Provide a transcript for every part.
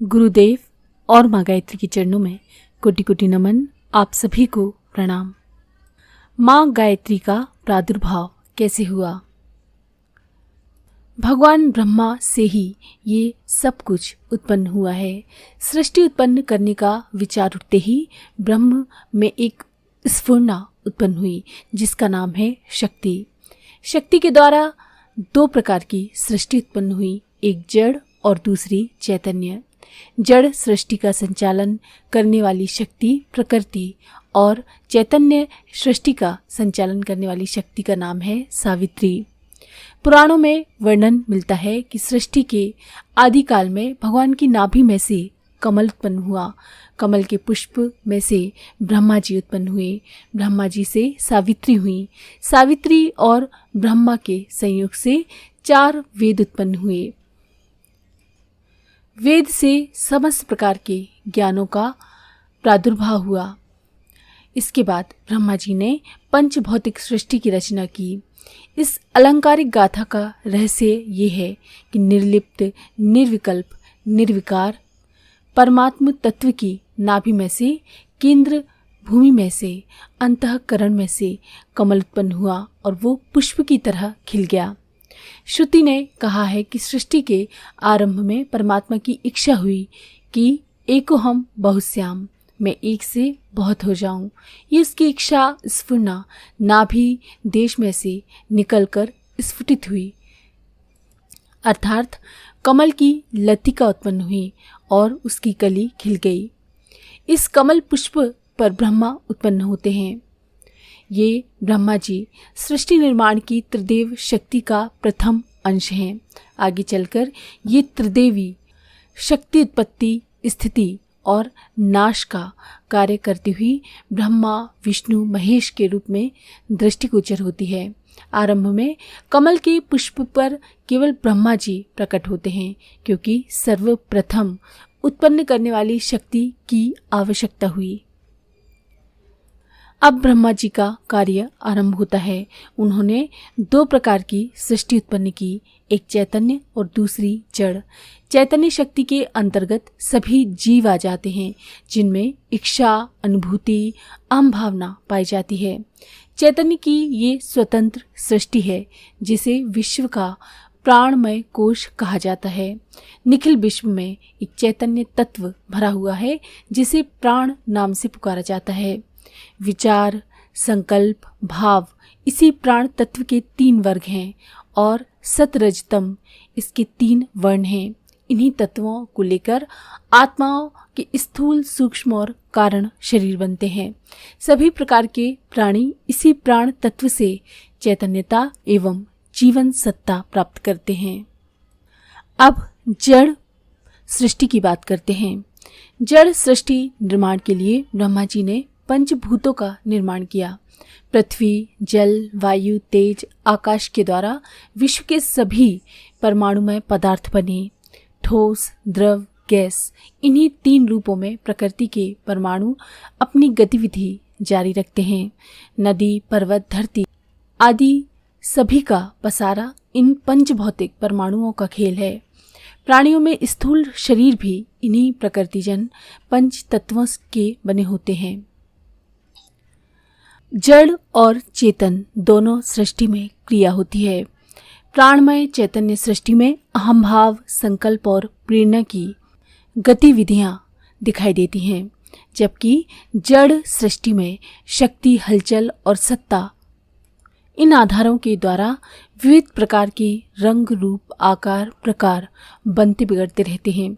गुरुदेव और माँ गायत्री के चरणों में कोटि कोटि नमन। आप सभी को प्रणाम। माँ गायत्री का प्रादुर्भाव कैसे हुआ? भगवान ब्रह्मा से ही ये सब कुछ उत्पन्न हुआ है। सृष्टि उत्पन्न करने का विचार उठते ही ब्रह्म में एक स्फुरना उत्पन्न हुई जिसका नाम है शक्ति। शक्ति के द्वारा दो प्रकार की सृष्टि उत्पन्न हुई, एक जड़ और दूसरी चैतन्य। जड़ सृष्टि का संचालन करने वाली शक्ति प्रकृति और चैतन्य सृष्टि का संचालन करने वाली शक्ति का नाम है सावित्री। पुराणों में वर्णन मिलता है कि सृष्टि के आदिकाल में भगवान की नाभि में से कमल उत्पन्न हुआ। कमल के पुष्प में से ब्रह्मा जी उत्पन्न हुए। ब्रह्मा जी से सावित्री हुई। सावित्री और ब्रह्मा के संयोग से 4 वेद उत्पन्न हुए। वेद से समस्त प्रकार के ज्ञानों का प्रादुर्भाव हुआ। इसके बाद ब्रह्मा जी ने पंचभौतिक सृष्टि की रचना की। इस अलंकारिक गाथा का रहस्य ये है कि निर्लिप्त, निर्विकल्प, निर्विकार परमात्म तत्व की नाभि में से, केंद्र भूमि में से, अंतःकरण में से कमल उत्पन्न हुआ और वो पुष्प की तरह खिल गया। श्रुति ने कहा है कि सृष्टि के आरंभ में परमात्मा की इच्छा हुई कि एको हम बहुश्याम, मैं एक से बहुत हो जाऊं। ये उसकी इच्छा स्फुरना नाभि देश में से निकलकर स्फुटित हुई, अर्थात कमल की लतिका उत्पन्न हुई और उसकी कली खिल गई। इस कमल पुष्प पर ब्रह्मा उत्पन्न होते हैं। ये ब्रह्मा जी सृष्टि निर्माण की त्रिदेव शक्ति का प्रथम अंश हैं। आगे चलकर ये त्रिदेवी शक्ति उत्पत्ति, स्थिति और नाश का कार्य करती हुई ब्रह्मा, विष्णु, महेश के रूप में दृष्टिगोचर होती है। आरंभ में कमल के पुष्प पर केवल ब्रह्मा जी प्रकट होते हैं क्योंकि सर्वप्रथम उत्पन्न करने वाली शक्ति की आवश्यकता हुई। अब ब्रह्मा जी का कार्य आरंभ होता है। उन्होंने 2 प्रकार की सृष्टि उत्पन्न की, एक चैतन्य और दूसरी जड़। चैतन्य शक्ति के अंतर्गत सभी जीव आ जाते हैं जिनमें इच्छा, अनुभूति, अहम भावना पाई जाती है। चैतन्य की ये स्वतंत्र सृष्टि है जिसे विश्व का प्राणमय कोश कहा जाता है। निखिल विश्व में एक चैतन्य तत्व भरा हुआ है जिसे प्राण नाम से पुकारा जाता है। विचार, संकल्प, भाव इसी प्राण तत्व के 3 वर्ग हैं और सतरजतम इसके 3 वर्ण हैं। इन्हीं तत्वों को लेकर आत्माओं के स्थूल, सूक्ष्म और कारण शरीर बनते हैं। सभी प्रकार के प्राणी इसी प्राण तत्व से चैतन्यता एवं जीवन सत्ता प्राप्त करते हैं। अब जड़ सृष्टि की बात करते हैं। जड़ सृष्टि निर्माण के लिए ब्रह्मा जी ने पंचभूतों का निर्माण किया। पृथ्वी, जल, वायु, तेज, आकाश के द्वारा विश्व के सभी परमाणुमय पदार्थ बने। ठोस, द्रव, गैस इन्हीं 3 रूपों में प्रकृति के परमाणु अपनी गतिविधि जारी रखते हैं। नदी, पर्वत, धरती आदि सभी का पसारा इन पंचभौतिक परमाणुओं का खेल है। प्राणियों में स्थूल शरीर भी इन्हीं प्रकृतिजन पंच तत्वों के बने होते हैं। जड़ और चेतन दोनों सृष्टि में क्रिया होती है। प्राणमय चैतन्य सृष्टि में अहम भाव, संकल्प और प्रेरणा की गतिविधियां दिखाई देती हैं, जबकि जड़ सृष्टि में शक्ति, हलचल और सत्ता इन आधारों के द्वारा विविध प्रकार के रंग, रूप, आकार, प्रकार बनते बिगड़ते रहते हैं।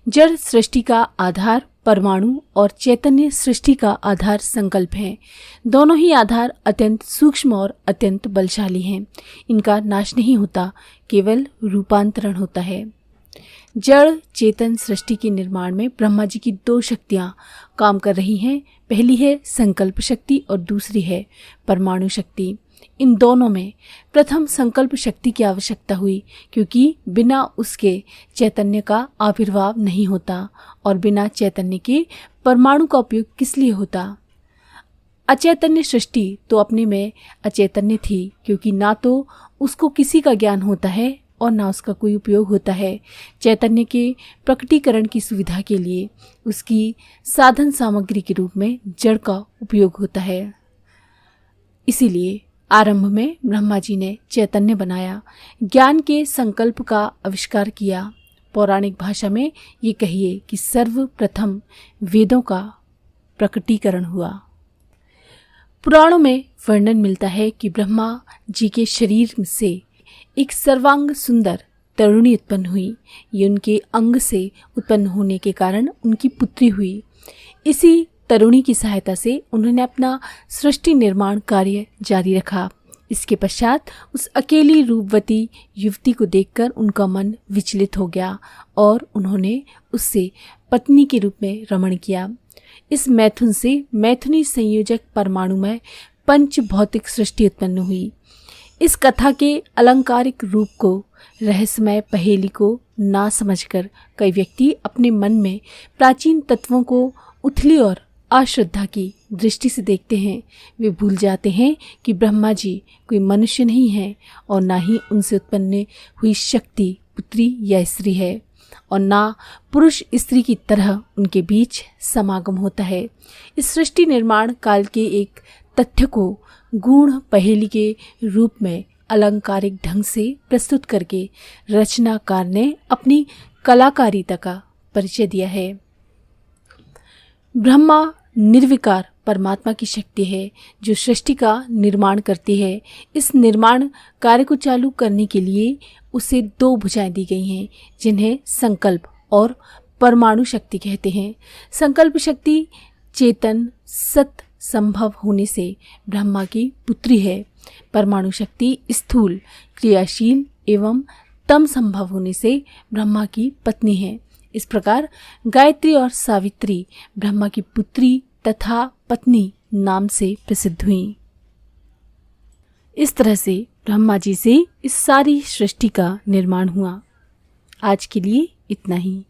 जड़ सृष्टि का आधार परमाणु और चैतन्य सृष्टि का आधार संकल्प है। दोनों ही आधार अत्यंत सूक्ष्म और अत्यंत बलशाली हैं। इनका नाश नहीं होता, केवल रूपांतरण होता है। जड़ चेतन सृष्टि के निर्माण में ब्रह्मा जी की 2 शक्तियां काम कर रही हैं। पहली है संकल्प शक्ति और दूसरी है परमाणु शक्ति। इन दोनों में प्रथम संकल्प शक्ति की आवश्यकता हुई क्योंकि बिना उसके चैतन्य का आविर्भाव नहीं होता और बिना चैतन्य के परमाणु का उपयोग किस लिए होता। अचैतन्य सृष्टि तो अपने में अचैतन्य थी क्योंकि ना तो उसको किसी का ज्ञान होता है और ना उसका कोई उपयोग होता है। चैतन्य के प्रकटीकरण की सुविधा के लिए उसकी साधन सामग्री के रूप में जड़ का उपयोग होता है। इसीलिए आरंभ में ब्रह्मा जी ने चैतन्य बनाया, ज्ञान के संकल्प का आविष्कार किया। पौराणिक भाषा में ये कहिए कि सर्वप्रथम वेदों का प्रकटीकरण हुआ। पुराणों में वर्णन मिलता है कि ब्रह्मा जी के शरीर से एक सर्वांग सुंदर तरुणी उत्पन्न हुई। ये उनके अंग से उत्पन्न होने के कारण उनकी पुत्री हुई। इसी तरुणी की सहायता से उन्होंने अपना सृष्टि निर्माण कार्य जारी रखा। इसके पश्चात उस अकेली रूपवती युवती को देखकर उनका मन विचलित हो गया और उन्होंने उससे पत्नी के रूप में रमण किया। इस मैथुन से मैथुनी संयोजक परमाणु में पंच भौतिक सृष्टि उत्पन्न हुई। इस कथा के अलंकारिक रूप को, रहस्यमय पहेली को ना समझकर कई व्यक्ति अपने मन में प्राचीन तत्वों को उथली और अश्रद्धा की दृष्टि से देखते हैं। वे भूल जाते हैं कि ब्रह्मा जी कोई मनुष्य नहीं है और ना ही उनसे उत्पन्न हुई शक्ति पुत्री या स्त्री है और ना पुरुष स्त्री की तरह उनके बीच समागम होता है। इस सृष्टि निर्माण काल के एक तथ्य को गूढ़ पहेली के रूप में अलंकारिक ढंग से प्रस्तुत करके रचनाकार ने अपनी कलाकारिता का परिचय दिया है। ब्रह्मा निर्विकार परमात्मा की शक्ति है जो सृष्टि का निर्माण करती है। इस निर्माण कार्य को चालू करने के लिए उसे दो भुजाएं दी गई हैं जिन्हें संकल्प और परमाणु शक्ति कहते हैं। संकल्प शक्ति चेतन सत संभव होने से ब्रह्मा की पुत्री है। परमाणु शक्ति स्थूल क्रियाशील एवं तम संभव होने से ब्रह्मा की पत्नी है। इस प्रकार गायत्री और सावित्री ब्रह्मा की पुत्री तथा पत्नी नाम से प्रसिद्ध हुई। इस तरह से ब्रह्मा जी से इस सारी सृष्टि का निर्माण हुआ। आज के लिए इतना ही।